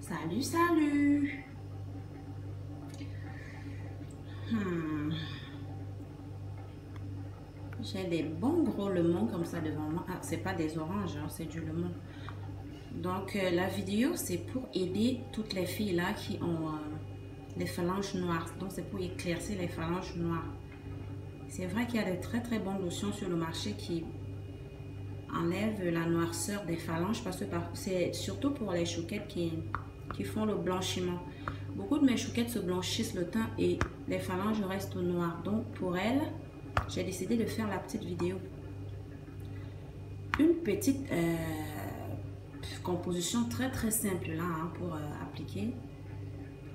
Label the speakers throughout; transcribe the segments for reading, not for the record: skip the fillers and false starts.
Speaker 1: Salut, salut. J'ai des bons gros lemons comme ça devant moi. Ah, c'est pas des oranges, hein, c'est du lemon. Donc, la vidéo, c'est pour aider toutes les filles là qui ont les phalanges noires. Donc, c'est pour éclaircir les phalanges noires. C'est vrai qu'il y a de très très bonnes lotions sur le marché qui enlèvent la noirceur des phalanges parce que c'est surtout pour les chouquettes qui font le blanchiment. Beaucoup de mes chouquettes se blanchissent le teint et les phalanges restent noires. Donc, pour elles, j'ai décidé de faire la petite vidéo. Une petite composition très très simple là hein, pour appliquer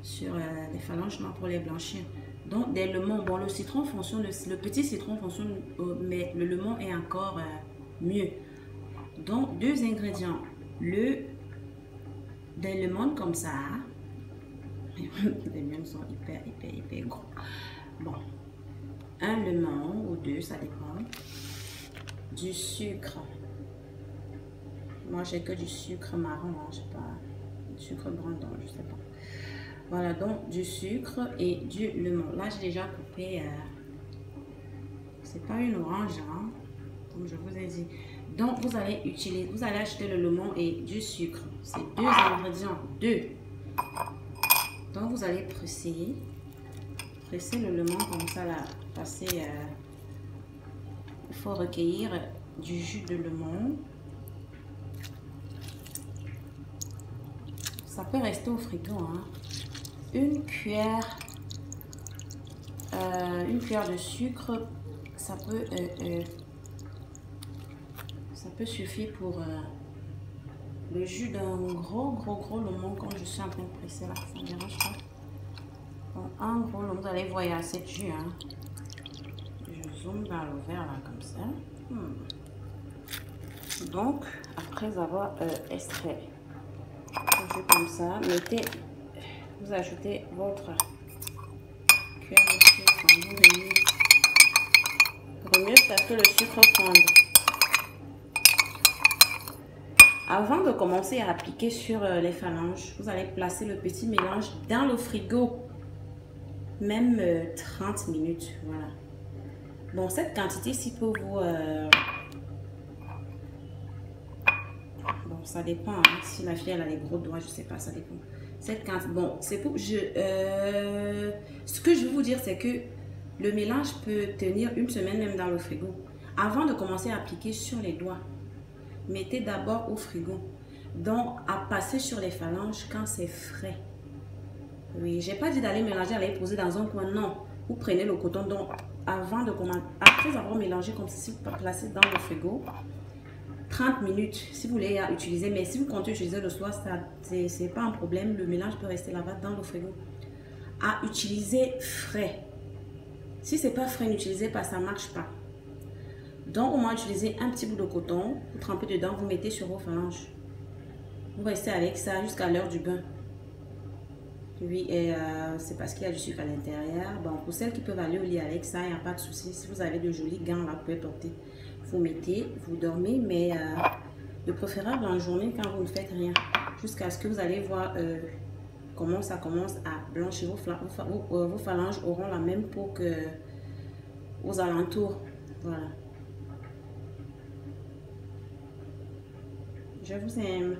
Speaker 1: sur les phalanges noires pour les blanchir. Donc des lemons, bon le citron fonctionne, le petit citron fonctionne, mais le lemon est encore mieux. Donc 2 ingrédients, des lemons comme ça, les miens sont hyper gros. Bon, un lemon ou 2, ça dépend. Du sucre. Moi, j'ai que du sucre marron, hein, je sais pas, du sucre brandon, je sais pas. Voilà, donc du sucre et du lemon. Là, j'ai déjà coupé, c'est pas une orange, hein, comme je vous ai dit. Donc, vous allez acheter le lemon et du sucre. C'est 2 ingrédients, 2. Donc, vous allez presser le lemon comme ça, là, passer, il faut recueillir du jus de lemon. Ça peut rester au frigo, hein. Une cuillère de sucre, ça peut suffire pour le jus d'un gros lemon comme je suis en train de presser là, ça ne dérange pas. Donc, un gros lemon, vous allez voir, il y a assez de jus, hein. Je zoome dans le verre là comme ça. Donc, après avoir extrait le jus comme ça, vous ajoutez votre cuillère de sucre, vous remuez parce que le sucre fonde. Avant de commencer à appliquer sur les phalanges, vous allez placer le petit mélange dans le frigo, même 30 minutes, voilà. Bon, cette quantité-ci peut vous... Bon, ça dépend, hein. Si la fille elle a les gros doigts, je sais pas, ça dépend. Cette quantité, bon, c'est pour... ce que je veux vous dire, c'est que le mélange peut tenir une semaine même dans le frigo. Avant de commencer à appliquer sur les doigts, mettez d'abord au frigo. Donc, à passer sur les phalanges quand c'est frais. Oui, j'ai pas dit d'aller mélanger, d'aller poser dans un coin, non. Vous prenez le coton, donc avant de commencer, après avoir mélangé comme ceci, vous placez dans le frigo. 30 minutes si vous voulez utiliser, mais si vous comptez utiliser le soir, c'est pas un problème, le mélange peut rester là-bas dans le frigo. À utiliser frais. Si c'est pas frais, n'utilisez pas, ça marche pas. Donc au moins utilisez un petit bout de coton, vous trempez dedans, vous mettez sur vos phalanges. Vous restez avec ça jusqu'à l'heure du bain. Oui, et c'est parce qu'il y a du sucre à l'intérieur. Bon, pour celles qui peuvent aller au lit avec ça, il n'y a pas de souci. Si vous avez de jolis gants là, vous pouvez porter. Vous mettez, vous dormez, mais de préférable en journée quand vous ne faites rien. Jusqu'à ce que vous allez voir comment ça commence à blanchir. Vos phalanges auront la même peau que aux alentours. Voilà. Je vous aime.